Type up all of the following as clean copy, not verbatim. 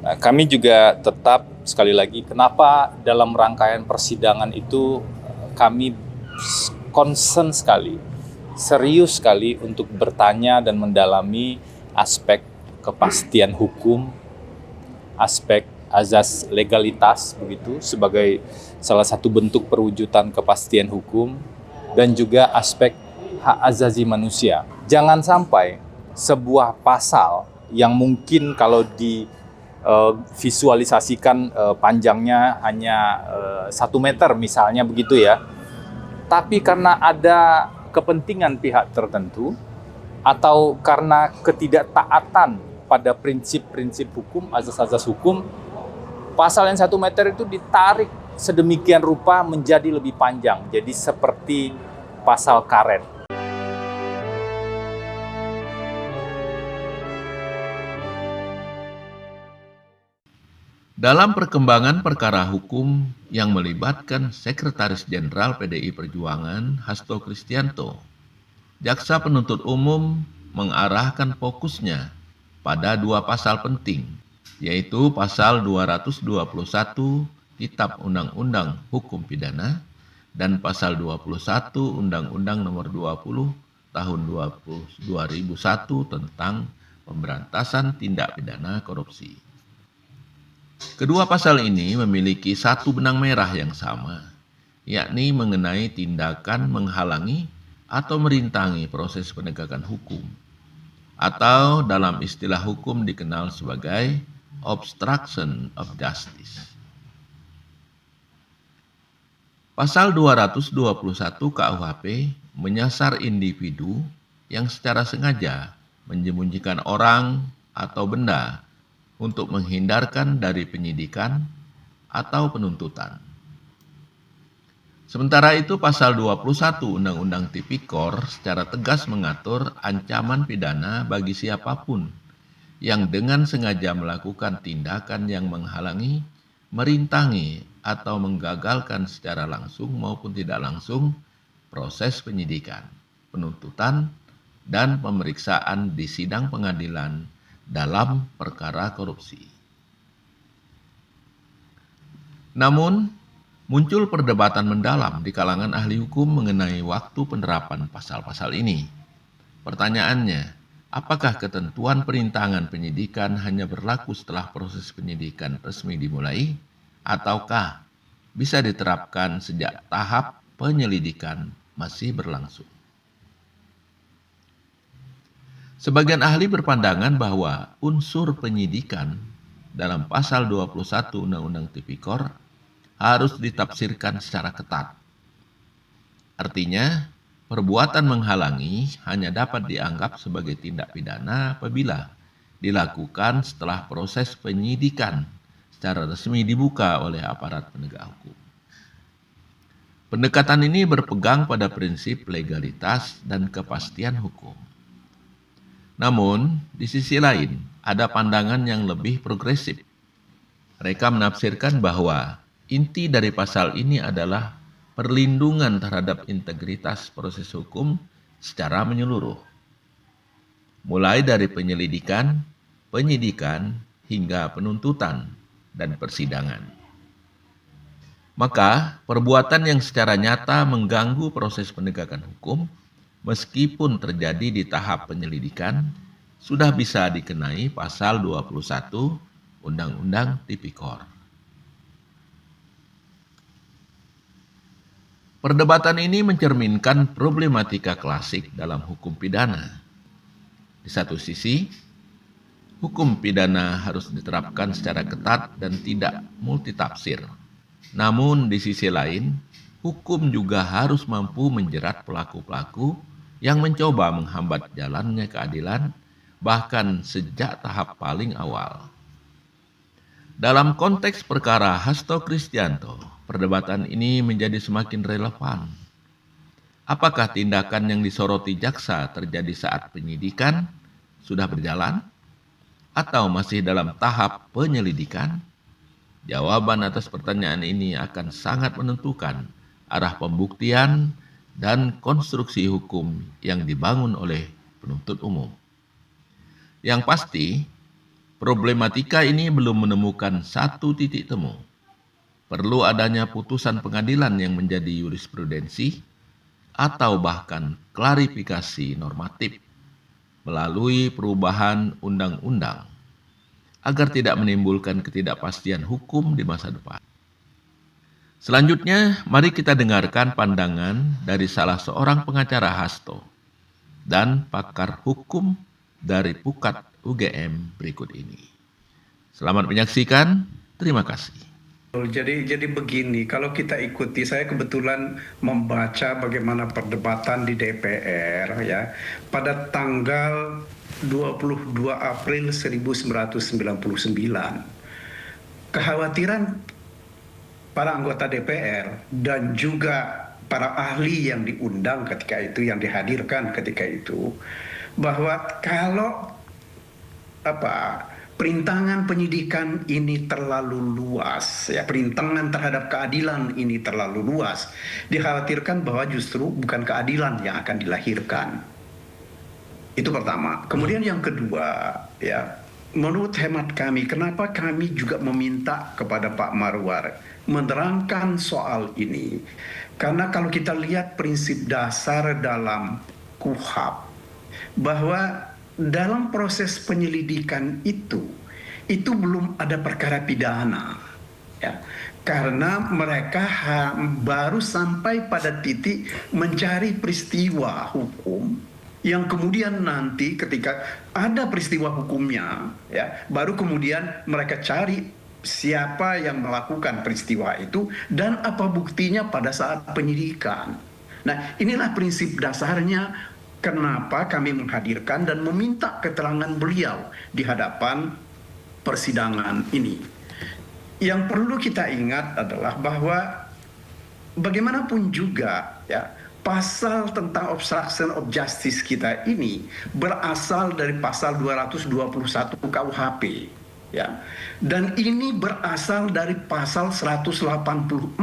Nah, kami juga tetap sekali lagi kenapa dalam rangkaian persidangan itu kami concern sekali, serius sekali untuk bertanya dan mendalami aspek kepastian hukum, aspek azas legalitas begitu sebagai salah satu bentuk perwujudan kepastian hukum dan juga aspek hak azazi manusia. Jangan sampai sebuah pasal yang mungkin kalau visualisasikan panjangnya hanya 1 meter misalnya begitu ya. Tapi karena ada kepentingan pihak tertentu atau karena ketidaktaatan pada prinsip-prinsip hukum, azas-azas hukum, pasal yang 1 meter itu ditarik sedemikian rupa menjadi lebih panjang. Jadi seperti pasal karet. Dalam perkembangan perkara hukum yang melibatkan Sekretaris Jenderal PDI Perjuangan Hasto Kristianto, Jaksa Penuntut Umum mengarahkan fokusnya pada 2 pasal penting, yaitu pasal 221 Kitab Undang-Undang Hukum Pidana dan pasal 21 Undang-Undang Nomor 20 Tahun 2001 tentang Pemberantasan Tindak Pidana Korupsi. Kedua pasal ini memiliki satu benang merah yang sama, yakni mengenai tindakan menghalangi atau merintangi proses penegakan hukum, atau dalam istilah hukum dikenal sebagai obstruction of justice. Pasal 221 KUHP menyasar individu yang secara sengaja menyembunyikan orang atau benda untuk menghindarkan dari penyidikan atau penuntutan. Sementara itu pasal 21 Undang-Undang Tipikor secara tegas mengatur ancaman pidana bagi siapapun yang dengan sengaja melakukan tindakan yang menghalangi, merintangi, atau menggagalkan secara langsung maupun tidak langsung proses penyidikan, penuntutan, dan pemeriksaan di sidang pengadilan dalam perkara korupsi. Namun, muncul perdebatan mendalam di kalangan ahli hukum mengenai waktu penerapan pasal-pasal ini. Pertanyaannya, apakah ketentuan perintangan penyidikan hanya berlaku setelah proses penyidikan resmi dimulai, ataukah bisa diterapkan sejak tahap penyelidikan masih berlangsung? Sebagian ahli berpandangan bahwa unsur penyidikan dalam pasal 21 Undang-Undang Tipikor harus ditafsirkan secara ketat. Artinya, perbuatan menghalangi hanya dapat dianggap sebagai tindak pidana apabila dilakukan setelah proses penyidikan secara resmi dibuka oleh aparat penegak hukum. Pendekatan ini berpegang pada prinsip legalitas dan kepastian hukum. Namun, di sisi lain, ada pandangan yang lebih progresif. Mereka menafsirkan bahwa inti dari pasal ini adalah perlindungan terhadap integritas proses hukum secara menyeluruh, mulai dari penyelidikan, penyidikan, hingga penuntutan dan persidangan. Maka, perbuatan yang secara nyata mengganggu proses penegakan hukum meskipun terjadi di tahap penyelidikan, sudah bisa dikenai pasal 21 Undang-Undang Tipikor. Perdebatan ini mencerminkan problematika klasik dalam hukum pidana. Di satu sisi, hukum pidana harus diterapkan secara ketat dan tidak multitafsir. Namun di sisi lain, hukum juga harus mampu menjerat pelaku-pelaku yang mencoba menghambat jalannya keadilan, bahkan sejak tahap paling awal. Dalam konteks perkara Hasto Kristianto, perdebatan ini menjadi semakin relevan. Apakah tindakan yang disoroti jaksa terjadi saat penyidikan sudah berjalan, atau masih dalam tahap penyelidikan? Jawaban atas pertanyaan ini akan sangat menentukan arah pembuktian dan konstruksi hukum yang dibangun oleh penuntut umum. Yang pasti, problematika ini belum menemukan satu titik temu. Perlu adanya putusan pengadilan yang menjadi jurisprudensi atau bahkan klarifikasi normatif melalui perubahan undang-undang agar tidak menimbulkan ketidakpastian hukum di masa depan. Selanjutnya, mari kita dengarkan pandangan dari salah seorang pengacara hasto dan pakar hukum dari Pukat UGM berikut ini. Selamat menyaksikan, terima kasih. Jadi begini, kalau kita ikuti, saya kebetulan membaca bagaimana perdebatan di DPR ya pada tanggal 22 April 1999. Kekhawatiran para anggota DPR dan juga para ahli yang diundang ketika itu, yang dihadirkan ketika itu, bahwa kalau perintangan penyidikan ini terlalu luas, ya, perintangan terhadap keadilan ini terlalu luas, dikhawatirkan bahwa justru bukan keadilan yang akan dilahirkan. Itu pertama. Kemudian yang kedua, ya, menurut hemat kami, kenapa kami juga meminta kepada Pak Marwar menerangkan soal ini? Karena kalau kita lihat prinsip dasar dalam KUHP, bahwa dalam proses penyelidikan itu belum ada perkara pidana, ya, karena mereka baru sampai pada titik mencari peristiwa hukum yang kemudian nanti ketika ada peristiwa hukumnya, ya, baru kemudian mereka cari siapa yang melakukan peristiwa itu dan apa buktinya pada saat penyidikan. Nah, inilah prinsip dasarnya kenapa kami menghadirkan dan meminta keterangan beliau di hadapan persidangan ini. Yang perlu kita ingat adalah bahwa bagaimanapun juga, ya, pasal tentang obstruction of justice kita ini berasal dari pasal 221 KUHP, ya. Dan ini berasal dari pasal 184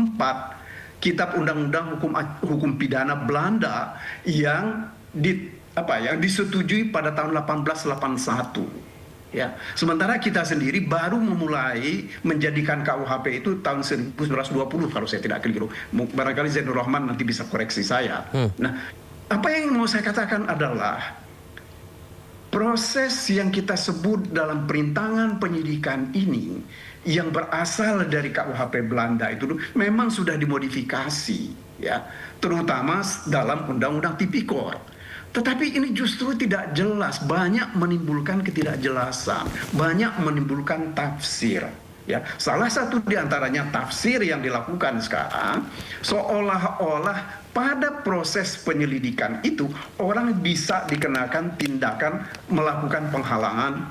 Kitab Undang-Undang Hukum Pidana Belanda yang disetujui pada tahun 1881. Ya, sementara kita sendiri baru memulai menjadikan KUHP itu tahun 1920 kalau saya tidak keliru. Barangkali Zainur Rahman nanti bisa koreksi saya. Nah, apa yang mau saya katakan adalah proses yang kita sebut dalam perintangan penyidikan ini yang berasal dari KUHP Belanda itu memang sudah dimodifikasi, ya, terutama dalam Undang-Undang Tipikor. Tetapi ini justru tidak jelas, banyak menimbulkan ketidakjelasan, banyak menimbulkan tafsir. Ya, salah satu di antaranya tafsir yang dilakukan sekarang seolah-olah pada proses penyelidikan itu orang bisa dikenakan tindakan melakukan penghalangan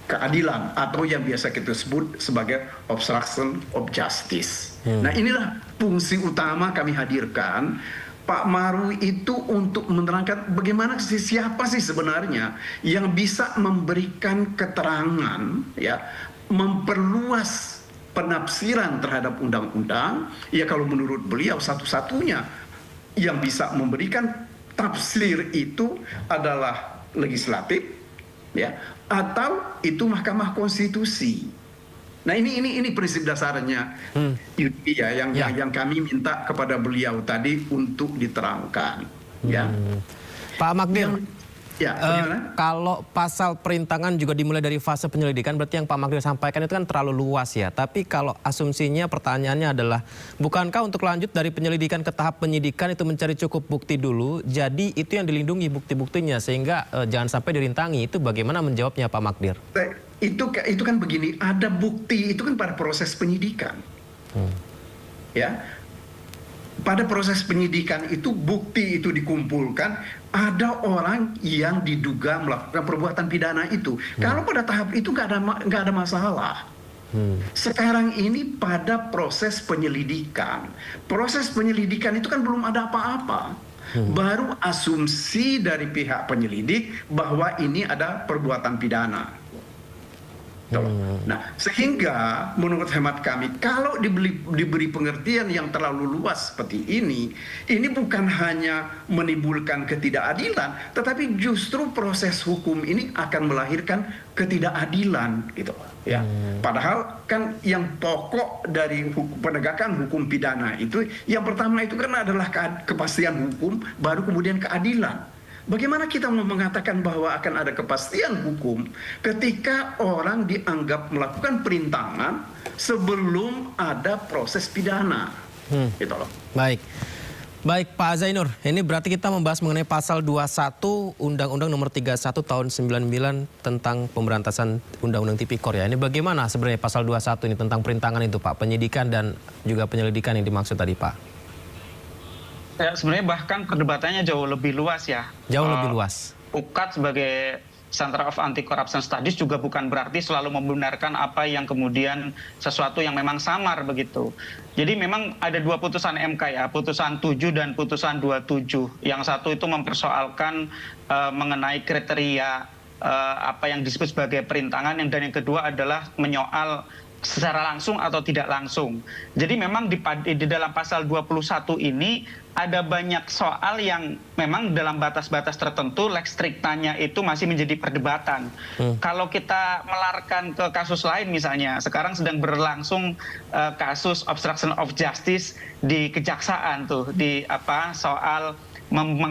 keadilan atau yang biasa kita sebut sebagai obstruction of justice. Nah, inilah fungsi utama kami hadirkan Pak Maru itu untuk menerangkan bagaimana siapa sih sebenarnya yang bisa memberikan keterangan, ya, memperluas penafsiran terhadap undang-undang. Ya, kalau menurut beliau satu-satunya yang bisa memberikan tafsir itu adalah legislatif, ya, atau itu Mahkamah Konstitusi. Nah, ini prinsip dasarnya, ya, yang kami minta kepada beliau tadi untuk diterangkan. Ya, Pak Magdir, kalau pasal perintangan juga dimulai dari fase penyelidikan, berarti yang Pak Magdir sampaikan itu kan terlalu luas ya. Tapi kalau asumsinya pertanyaannya adalah, bukankah untuk lanjut dari penyelidikan ke tahap penyidikan itu mencari cukup bukti dulu? Jadi itu yang dilindungi bukti-buktinya sehingga jangan sampai dirintangi. Itu bagaimana menjawabnya Pak Magdir? Itu kan begini, ada bukti itu kan pada proses penyidikan. Ya. Pada proses penyidikan itu bukti itu dikumpulkan, ada orang yang diduga melakukan perbuatan pidana itu. Kalau pada tahap itu nggak ada masalah. Sekarang ini pada proses penyelidikan. Proses penyelidikan itu kan belum ada apa-apa. Baru asumsi dari pihak penyelidik bahwa ini ada perbuatan pidana. Nah, sehingga menurut hemat kami, kalau diberi pengertian yang terlalu luas seperti ini bukan hanya menimbulkan ketidakadilan, tetapi justru proses hukum ini akan melahirkan ketidakadilan, gitu. Ya, padahal kan yang pokok dari penegakan hukum pidana itu, yang pertama itu kan adalah kepastian hukum, baru kemudian keadilan. Bagaimana kita mau mengatakan bahwa akan ada kepastian hukum ketika orang dianggap melakukan perintangan sebelum ada proses pidana? Gitu loh. Baik Pak Zainur, ini berarti kita membahas mengenai pasal 21 Undang-Undang Nomor 31 Tahun 99 tentang pemberantasan Undang-Undang Tipikor ya. Ini bagaimana sebenarnya pasal 21 ini tentang perintangan itu Pak, penyidikan dan juga penyelidikan yang dimaksud tadi Pak? Ya, sebenarnya bahkan perdebatannya jauh lebih luas ya. Jauh lebih luas. UKAD sebagai Center of Anti-Corruption Studies juga bukan berarti selalu membenarkan apa yang kemudian sesuatu yang memang samar begitu. Jadi memang ada dua putusan MK ya, putusan 7 dan putusan 27. Yang satu itu mempersoalkan mengenai kriteria apa yang disebut sebagai perintangan, dan yang kedua adalah menyoal secara langsung atau tidak langsung. Jadi memang di dalam pasal 21 ini ada banyak soal yang memang dalam batas-batas tertentu lex strictanya itu masih menjadi perdebatan. Kalau kita melarkan ke kasus lain misalnya, sekarang sedang berlangsung kasus obstruction of justice di kejaksaan tuh, di soal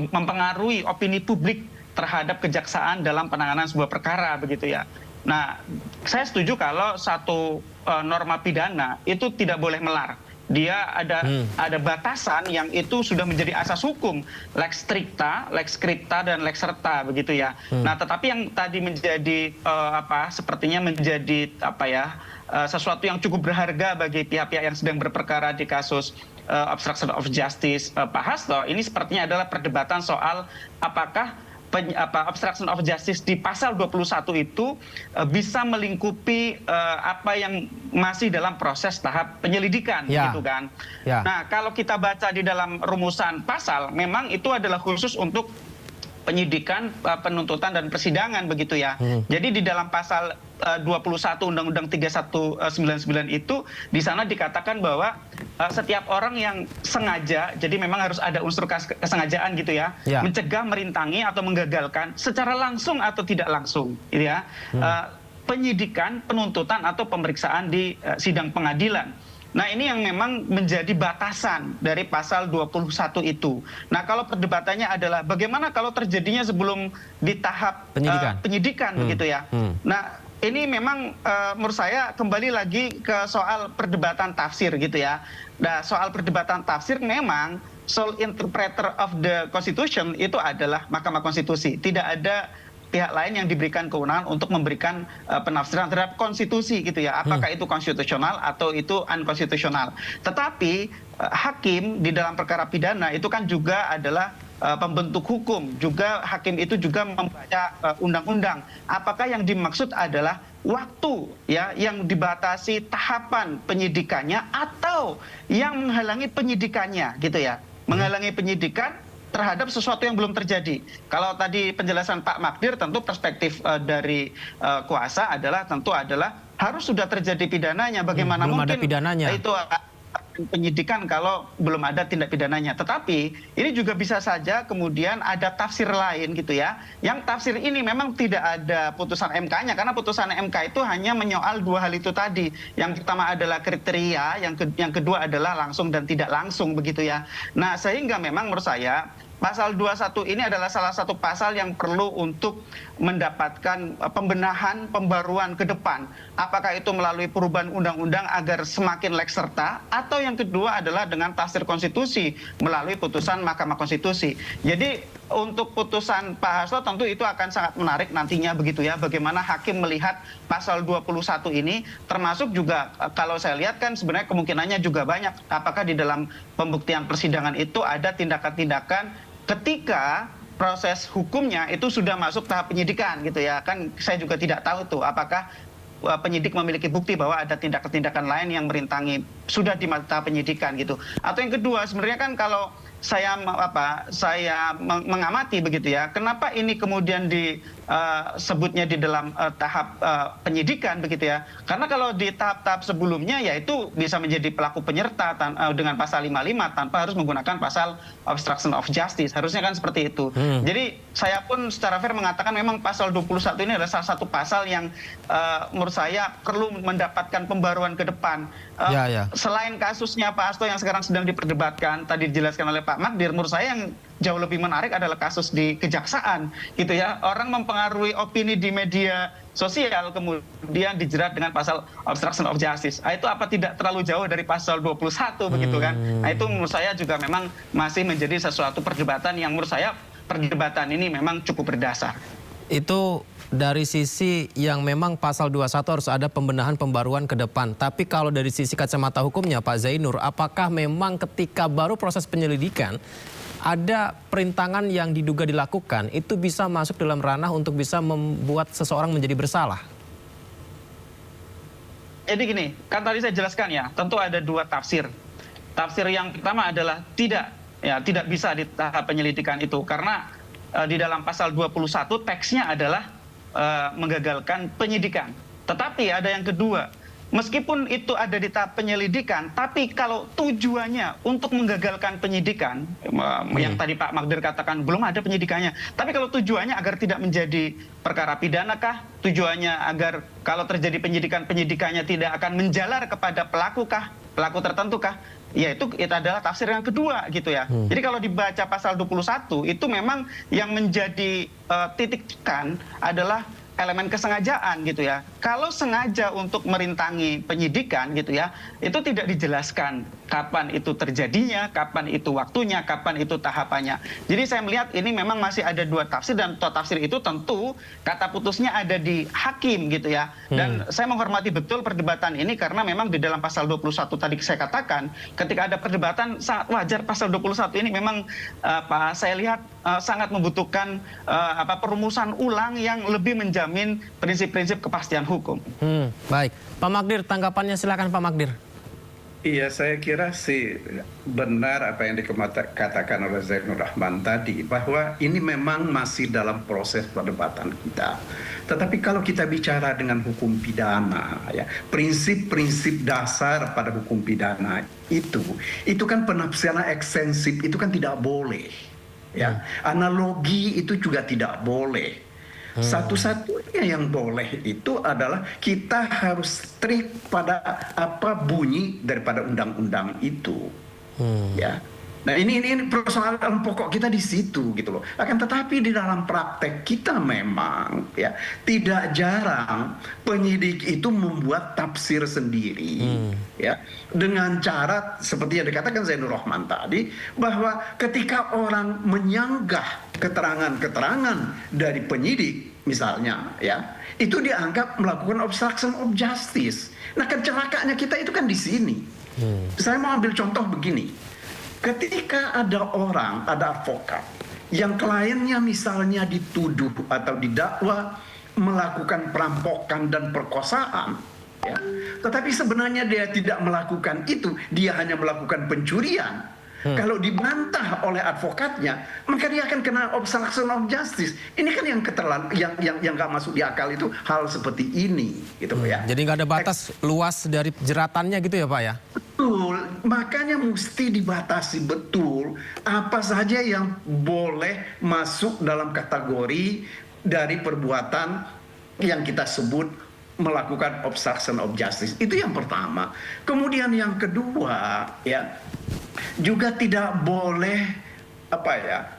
mempengaruhi opini publik terhadap kejaksaan dalam penanganan sebuah perkara begitu ya. Nah, saya setuju kalau satu norma pidana itu tidak boleh melar. Dia ada batasan yang itu sudah menjadi asas hukum, lex stricta, lex scripta, dan lex serta begitu ya. Nah, tetapi yang tadi menjadi sepertinya menjadi sesuatu yang cukup berharga bagi pihak-pihak yang sedang berperkara di kasus obstruction of justice Pak Hasto, ini sepertinya adalah perdebatan soal apakah obstruction of justice di pasal 21 itu bisa melingkupi apa yang masih dalam proses tahap penyelidikan gitu kan. Nah, kalau kita baca di dalam rumusan pasal, memang itu adalah khusus untuk penyidikan, penuntutan dan persidangan begitu ya. Jadi di dalam pasal 21 Undang-Undang 3199 itu di sana dikatakan bahwa setiap orang yang sengaja, jadi memang harus ada unsur kesengajaan gitu ya, mencegah, merintangi atau menggagalkan secara langsung atau tidak langsung gitu ya. Penyidikan, penuntutan atau pemeriksaan di sidang pengadilan. Nah, ini yang memang menjadi batasan dari pasal 21 itu. Nah, kalau perdebatannya adalah bagaimana kalau terjadinya sebelum di tahap penyidikan begitu ya. Nah, ini memang menurut saya kembali lagi ke soal perdebatan tafsir gitu ya. Nah, soal perdebatan tafsir memang sole interpreter of the Constitution itu adalah Mahkamah Konstitusi. Tidak ada pihak lain yang diberikan kewenangan untuk memberikan penafsiran terhadap konstitusi gitu ya, apakah itu konstitusional atau itu unkonstitusional. Tetapi hakim di dalam perkara pidana itu kan juga adalah pembentuk hukum, juga hakim itu juga membaca undang-undang. Apakah yang dimaksud adalah waktu ya yang dibatasi tahapan penyidikannya atau yang menghalangi penyidikannya gitu ya, menghalangi penyidikan terhadap sesuatu yang belum terjadi. Kalau tadi penjelasan Pak Magdir, tentu perspektif dari kuasa adalah harus sudah terjadi pidananya. Bagaimana belum mungkin ada pidananya. Itu penyidikan kalau belum ada tindak pidananya. Tetapi ini juga bisa saja kemudian ada tafsir lain gitu ya. Yang tafsir ini memang tidak ada putusan MK-nya, karena putusan MK itu hanya menyoal dua hal itu tadi. Yang pertama adalah kriteria, yang kedua adalah langsung dan tidak langsung begitu ya. Nah, sehingga memang menurut saya pasal 21 ini adalah salah satu pasal yang perlu untuk mendapatkan pembenahan, pembaruan ke depan. Apakah itu melalui perubahan undang-undang agar semakin lex serta, atau yang kedua adalah dengan tafsir konstitusi melalui putusan Mahkamah Konstitusi. Jadi untuk putusan Pak Hasto tentu itu akan sangat menarik nantinya begitu ya, bagaimana hakim melihat pasal 21 ini, termasuk juga kalau saya lihat kan sebenarnya kemungkinannya juga banyak. Apakah di dalam pembuktian persidangan itu ada tindakan-tindakan ketika proses hukumnya itu sudah masuk tahap penyidikan gitu ya. Kan saya juga tidak tahu tuh apakah penyidik memiliki bukti bahwa ada tindakan-tindakan lain yang merintangi sudah di tahap penyidikan gitu. Atau yang kedua, sebenarnya kan kalau saya mengamati begitu ya, kenapa ini kemudian disebutnya di dalam tahap penyidikan begitu ya? Karena kalau di tahap-tahap sebelumnya ya itu bisa menjadi pelaku penyerta dengan pasal 55 tanpa harus menggunakan pasal obstruction of justice. Harusnya kan seperti itu. Jadi saya pun secara fair mengatakan memang pasal 21 ini adalah salah satu pasal yang menurut saya perlu mendapatkan pembaruan ke depan. Selain kasusnya Pak Hasto yang sekarang sedang diperdebatkan, tadi dijelaskan oleh Pak Magdir, menurut saya yang jauh lebih menarik adalah kasus di kejaksaan gitu ya. Orang mempengaruhi opini di media sosial kemudian dijerat dengan pasal obstruction of justice. Itu apa tidak terlalu jauh dari pasal 21 begitu kan? Nah, itu menurut saya juga memang masih menjadi sesuatu perdebatan yang menurut saya perdebatan ini memang cukup berdasar. Itu dari sisi yang memang pasal 21 harus ada pembenahan pembaruan ke depan. Tapi kalau dari sisi kacamata hukumnya Pak Zainur, apakah memang ketika baru proses penyelidikan ada perintangan yang diduga dilakukan itu bisa masuk dalam ranah untuk bisa membuat seseorang menjadi bersalah? Jadi gini, kan tadi saya jelaskan ya, tentu ada dua tafsir. Tafsir yang pertama adalah tidak bisa di tahap penyelidikan itu karena di dalam pasal 21 teksnya adalah menggagalkan penyidikan. Tetapi ada yang kedua, meskipun itu ada di tahap penyelidikan, tapi kalau tujuannya untuk menggagalkan penyidikan, yang tadi Pak Magdir katakan belum ada penyidikannya, tapi kalau tujuannya agar tidak menjadi perkara pidana kah, tujuannya agar kalau terjadi penyidikannya tidak akan menjalar kepada pelaku tertentu kah, ya itu adalah tafsir yang kedua gitu ya. Jadi kalau dibaca pasal 21 itu memang yang menjadi titik tekan adalah elemen kesengajaan gitu ya. Kalau sengaja untuk merintangi penyidikan gitu ya, itu tidak dijelaskan kapan itu terjadinya, kapan itu waktunya, kapan itu tahapannya. Jadi saya melihat ini memang masih ada dua tafsir dan tafsir itu tentu kata putusnya ada di hakim gitu ya. Dan saya menghormati betul perdebatan ini karena memang di dalam pasal 21 tadi saya katakan ketika ada perdebatan sangat wajar pasal 21 ini memang saya lihat sangat membutuhkan perumusan ulang yang lebih menjamin prinsip-prinsip kepastian hukum. Baik, Pak Magdir, tanggapannya silakan Pak Magdir. Iya, saya kira sih benar apa yang dikatakan oleh Zainur Rahman tadi, bahwa ini memang masih dalam proses perdebatan kita. Tetapi kalau kita bicara dengan hukum pidana, ya, prinsip-prinsip dasar pada hukum pidana itu kan penafsiran ekstensif, itu kan tidak boleh. Ya, analogi itu juga tidak boleh. Satu-satunya yang boleh itu adalah kita harus strict pada apa bunyi daripada undang-undang itu. Ya. Nah ini persoalan pokok kita di situ gitu loh. Akan tetapi di dalam praktek kita memang ya tidak jarang penyidik itu membuat tafsir sendiri ya dengan cara seperti yang dikatakan Zainur Rahman tadi, bahwa ketika orang menyanggah keterangan-keterangan dari penyidik misalnya ya, itu dianggap melakukan obstruction of justice. Nah kecelakaannya kita itu kan di sini. Saya mau ambil contoh begini. Ketika ada advokat yang kliennya misalnya dituduh atau didakwa melakukan perampokan dan perkosaan, ya, tetapi sebenarnya dia tidak melakukan itu, dia hanya melakukan pencurian. Kalau dibantah oleh advokatnya, maka dia akan kena obstruction of justice. Ini kan yang nggak masuk di akal itu hal seperti ini, gitu ya. Jadi nggak ada batas luas dari jeratannya gitu ya Pak ya? Betul, makanya mesti dibatasi betul apa saja yang boleh masuk dalam kategori dari perbuatan yang kita sebut melakukan obstruction of justice. Itu yang pertama. Kemudian yang kedua, ya, juga tidak boleh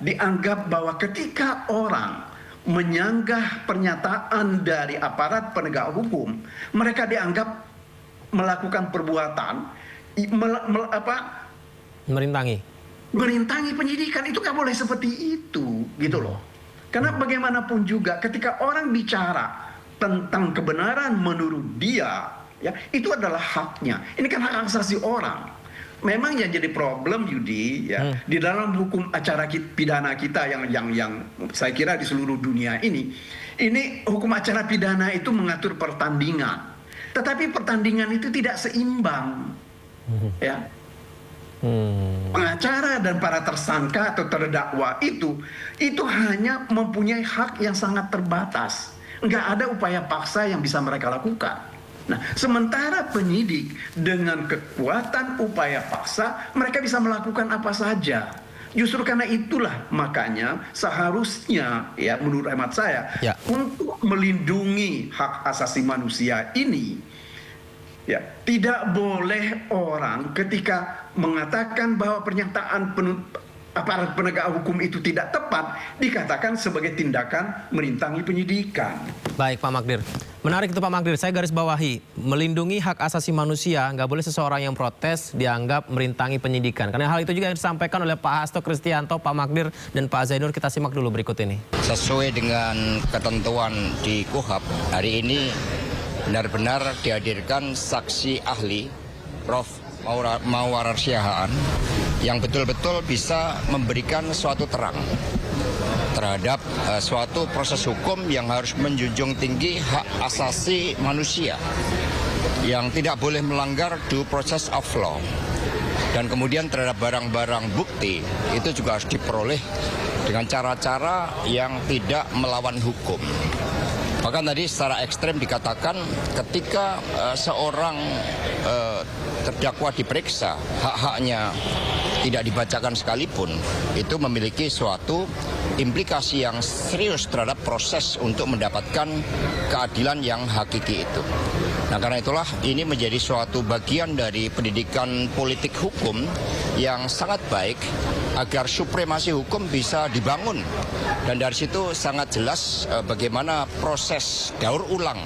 dianggap bahwa ketika orang menyanggah pernyataan dari aparat penegak hukum, mereka dianggap melakukan perbuatan merintangi penyidikan. Itu nggak boleh seperti itu, gitu loh. Karena bagaimanapun juga ketika orang bicara tentang kebenaran menurut dia, ya itu adalah haknya. Ini kan hak asasi orang. Memang yang jadi problem Yudi ya di dalam hukum acara pidana kita yang saya kira di seluruh dunia ini hukum acara pidana itu mengatur pertandingan, tetapi pertandingan itu tidak seimbang, ya. Pengacara dan para tersangka atau terdakwa itu hanya mempunyai hak yang sangat terbatas. Nggak ada upaya paksa yang bisa mereka lakukan. Nah, sementara penyidik dengan kekuatan upaya paksa, mereka bisa melakukan apa saja. Justru karena itulah makanya seharusnya, ya menurut hemat saya, untuk melindungi hak asasi manusia ini, ya tidak boleh orang ketika mengatakan bahwa pernyataan aparat penegak hukum itu tidak tepat dikatakan sebagai tindakan merintangi penyidikan. Baik Pak Magdir, menarik itu Pak Magdir. Saya garis bawahi, melindungi hak asasi manusia, nggak boleh seseorang yang protes dianggap merintangi penyidikan. Karena hal itu juga yang disampaikan oleh Pak Hasto Kristianto, Pak Magdir, dan Pak Zainur. Kita simak dulu berikut ini. Sesuai dengan ketentuan di KUHAP, hari ini benar-benar dihadirkan saksi ahli Prof. Mauwarar Siahaan yang betul-betul bisa memberikan suatu terang terhadap suatu proses hukum yang harus menjunjung tinggi hak asasi manusia, yang tidak boleh melanggar due process of law. Dan kemudian terhadap barang-barang bukti itu juga harus diperoleh dengan cara-cara yang tidak melawan hukum. Bahkan tadi secara ekstrem dikatakan ketika seorang terdakwa diperiksa, hak-haknya tidak dibacakan sekalipun, itu memiliki suatu implikasi yang serius terhadap proses untuk mendapatkan keadilan yang hakiki itu. Nah, karena itulah ini menjadi suatu bagian dari pendidikan politik hukum yang sangat baik agar supremasi hukum bisa dibangun. Dan dari situ sangat jelas bagaimana proses daur ulang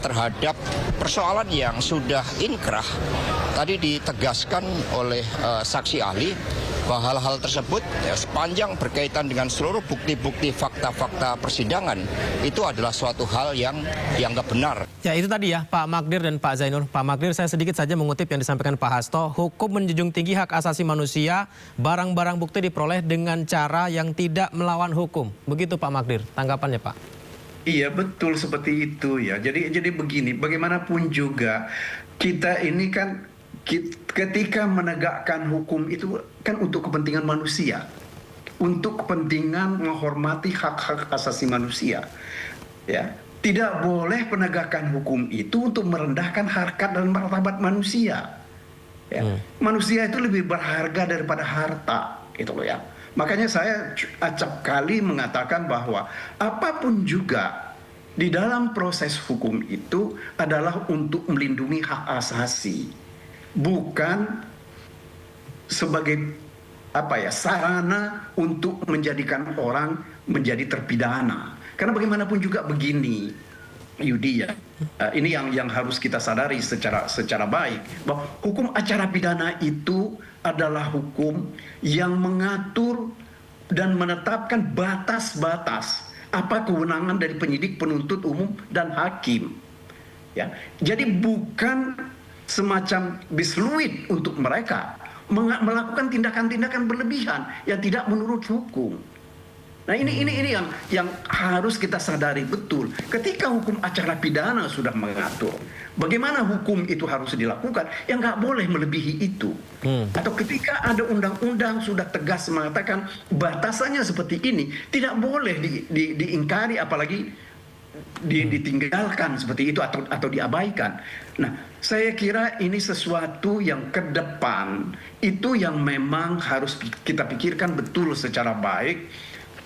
terhadap persoalan yang sudah inkrah tadi ditegaskan oleh saksi ahli bahwa hal-hal tersebut sepanjang berkaitan dengan seluruh bukti-bukti fakta-fakta persidangan itu adalah suatu hal yang dianggap benar. Ya itu tadi ya Pak Magdir dan Pak Zainur. Pak Magdir, saya sedikit saja mengutip yang disampaikan Pak Hasto. Hukum menjunjung tinggi hak asasi manusia, barang-barang bukti diperoleh dengan cara yang tidak melawan hukum. Begitu Pak Magdir, tanggapannya Pak. Iya betul seperti itu ya. Jadi begini, bagaimanapun juga kita ini kan ketika menegakkan hukum itu kan untuk kepentingan manusia, untuk kepentingan menghormati hak-hak asasi manusia. Ya, tidak boleh penegakan hukum itu untuk merendahkan harkat dan martabat manusia. Ya, manusia itu lebih berharga daripada harta, gitu loh ya. Makanya saya acap kali mengatakan bahwa apapun juga di dalam proses hukum itu adalah untuk melindungi hak asasi, bukan sebagai sarana untuk menjadikan orang menjadi terpidana. Karena bagaimanapun juga begini, Yudi ya, ini yang harus kita sadari secara baik, bahwa hukum acara pidana itu adalah hukum yang mengatur dan menetapkan batas-batas apa kewenangan dari penyidik, penuntut umum, dan hakim. Ya, jadi bukan semacam bisluit untuk mereka melakukan tindakan-tindakan berlebihan yang tidak menurut hukum. Nah ini yang harus kita sadari betul. Ketika hukum acara pidana sudah mengatur bagaimana hukum itu harus dilakukan, yang nggak boleh melebihi itu. Atau ketika ada undang-undang sudah tegas mengatakan batasannya seperti ini, tidak boleh diingkari, apalagi ditinggalkan seperti itu atau diabaikan. Nah, saya kira ini sesuatu yang ke depan itu yang memang harus kita pikirkan betul secara baik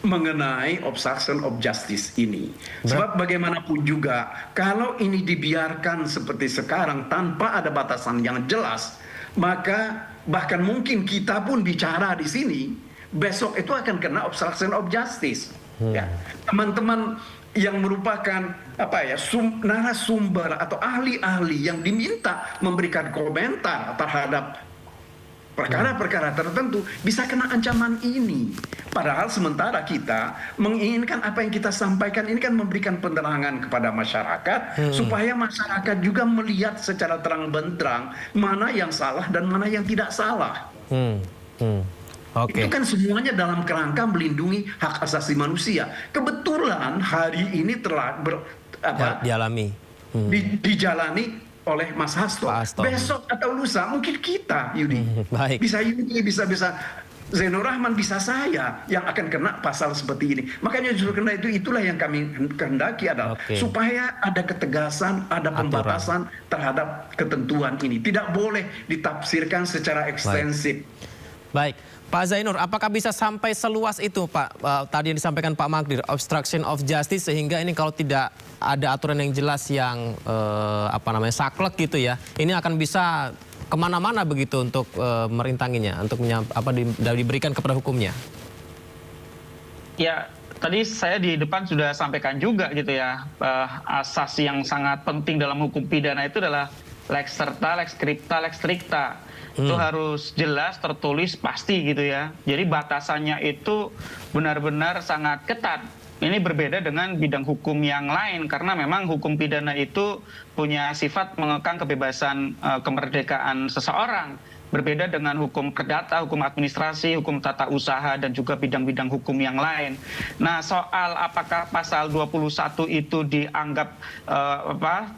mengenai obstruction of justice ini. Sebab bagaimanapun juga kalau ini dibiarkan seperti sekarang tanpa ada batasan yang jelas, maka bahkan mungkin kita pun bicara di sini besok itu akan kena obstruction of justice. Ya, teman-teman yang merupakan narasumber atau ahli-ahli yang diminta memberikan komentar terhadap perkara-perkara tertentu bisa kena ancaman ini. Padahal sementara kita menginginkan apa yang kita sampaikan ini kan memberikan penerangan kepada masyarakat supaya masyarakat juga melihat secara terang-benderang mana yang salah dan mana yang tidak salah. Okay. Itu kan semuanya dalam kerangka melindungi hak asasi manusia. Kebetulan hari ini telah dijalani oleh Mas Hasto. Pak Hasto. Besok atau lusa mungkin kita, Yudi. Baik. Bisa Yudi, bisa Zainur Rahman, bisa saya yang akan kena pasal seperti ini. Makanya justru karena itulah yang kami kehendaki adalah supaya ada ketegasan, ada pembatasan terhadap ketentuan ini. Tidak boleh ditafsirkan secara ekstensif. Baik. Pak Zainur, apakah bisa sampai seluas itu, Pak? Tadi yang disampaikan Pak Magdir, obstruction of justice, sehingga ini kalau tidak ada aturan yang jelas yang saklek gitu ya, ini akan bisa kemana-mana begitu untuk merintanginya, untuk diberikan kepada hukumnya? Ya, tadi saya di depan sudah sampaikan juga gitu ya, asas yang sangat penting dalam hukum pidana itu adalah lex serta, lex scripta, lex stricta. Itu harus jelas, tertulis, pasti gitu ya. Jadi batasannya itu benar-benar sangat ketat. Ini berbeda dengan bidang hukum yang lain karena memang hukum pidana itu punya sifat mengekang kebebasan kemerdekaan seseorang. Berbeda dengan hukum perdata, hukum administrasi, hukum tata usaha, dan juga bidang-bidang hukum yang lain. Nah, soal apakah pasal 21 itu dianggap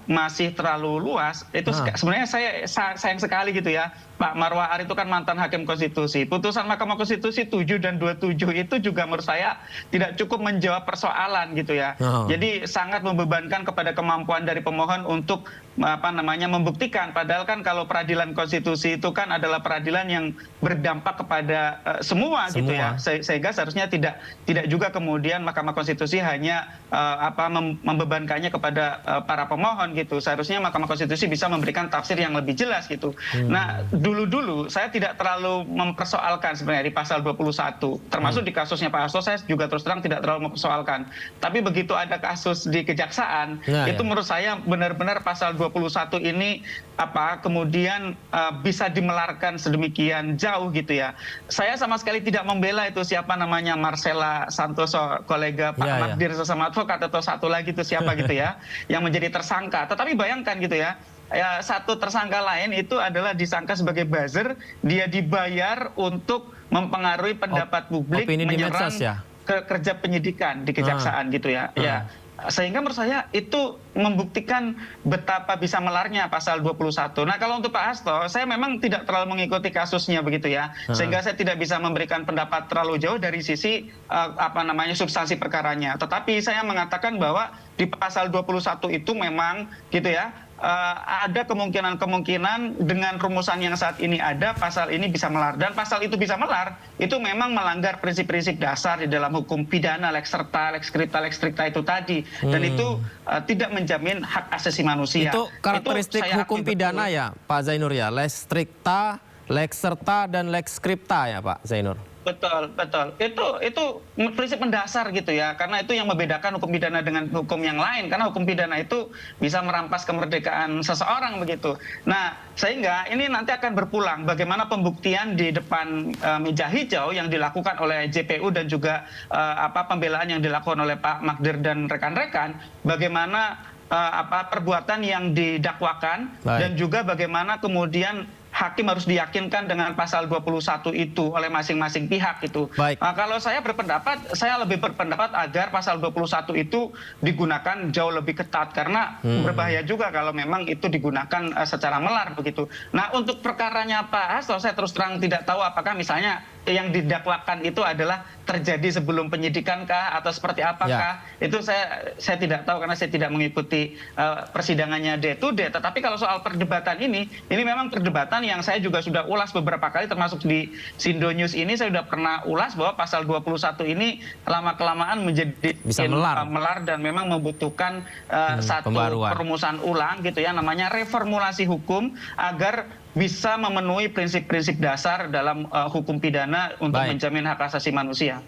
masih terlalu luas, itu sebenarnya saya sayang sekali gitu ya. Pak Marwaar itu kan mantan hakim konstitusi. Putusan Mahkamah Konstitusi 7 dan 27 itu juga menurut saya tidak cukup menjawab persoalan gitu ya. Jadi sangat membebankan kepada kemampuan dari pemohon untuk membuktikan. Padahal kan kalau peradilan konstitusi itu kan adalah peradilan yang berdampak kepada semua gitu ya. Sehingga seharusnya tidak juga kemudian Mahkamah Konstitusi hanya membebankannya kepada para pemohon gitu. Seharusnya Mahkamah Konstitusi bisa memberikan tafsir yang lebih jelas gitu. Nah, dulu saya tidak terlalu mempersoalkan sebenarnya di pasal 21. Termasuk di kasusnya Pak Hasto saya juga terus terang tidak terlalu mempersoalkan. Tapi begitu ada kasus di kejaksaan, itu menurut saya benar-benar pasal 21 ini kemudian bisa dimelarkan sedemikian jauh gitu ya. Saya sama sekali tidak membela itu siapa namanya Marcella Santoso, kolega Pak Magdir sesama advokat, atau satu lagi itu siapa gitu ya, yang menjadi tersangka. Tetapi bayangkan gitu ya, satu tersangka lain itu adalah disangka sebagai buzzer, dia dibayar untuk mempengaruhi pendapat publik menyerang kerja penyidikan di kejaksaan gitu ya. Sehingga menurut saya itu membuktikan betapa bisa melarnya pasal 21. Nah, kalau untuk Pak Hasto, saya memang tidak terlalu mengikuti kasusnya begitu ya. Sehingga saya tidak bisa memberikan pendapat terlalu jauh dari sisi substansi perkaranya. Tetapi saya mengatakan bahwa di pasal 21 itu memang gitu ya, ada kemungkinan dengan rumusan yang saat ini ada, pasal ini bisa melar. Dan pasal itu bisa melar, itu memang melanggar prinsip-prinsip dasar di dalam hukum pidana, lex serta, lex scripta, lex stricta itu tadi. Dan itu tidak menjamin hak asasi manusia. Itu karakteristik itu hukum pidana ya, Pak Zainur ya? Lex stricta, lex serta, dan lex scripta ya, Pak Zainur? Betul. Itu prinsip mendasar gitu ya. Karena itu yang membedakan hukum pidana dengan hukum yang lain. Karena hukum pidana itu bisa merampas kemerdekaan seseorang begitu. Nah, sehingga ini nanti akan berpulang bagaimana pembuktian di depan meja hijau yang dilakukan oleh JPU dan juga pembelaan yang dilakukan oleh Pak Magdir dan rekan-rekan. Bagaimana perbuatan yang didakwakan dan juga bagaimana kemudian hakim harus diyakinkan dengan pasal 21 itu oleh masing-masing pihak itu. Kalau saya lebih berpendapat agar pasal 21 itu digunakan jauh lebih ketat karena berbahaya juga kalau memang itu digunakan secara melar begitu. Nah, untuk perkaranya Pak Hasto saya terus terang tidak tahu apakah misalnya yang didakwakan itu adalah terjadi sebelum penyidikan kah atau seperti apakah, itu saya tidak tahu karena saya tidak mengikuti persidangannya day to day. Tetapi kalau soal perdebatan ini memang perdebatan yang saya juga sudah ulas beberapa kali, termasuk di Sindo News ini saya sudah pernah ulas bahwa pasal 21 ini lama-kelamaan menjadi melar dan memang membutuhkan satu perumusan ulang gitu ya, namanya reformulasi hukum agar bisa memenuhi prinsip-prinsip dasar dalam hukum pidana untuk menjamin hak asasi manusia.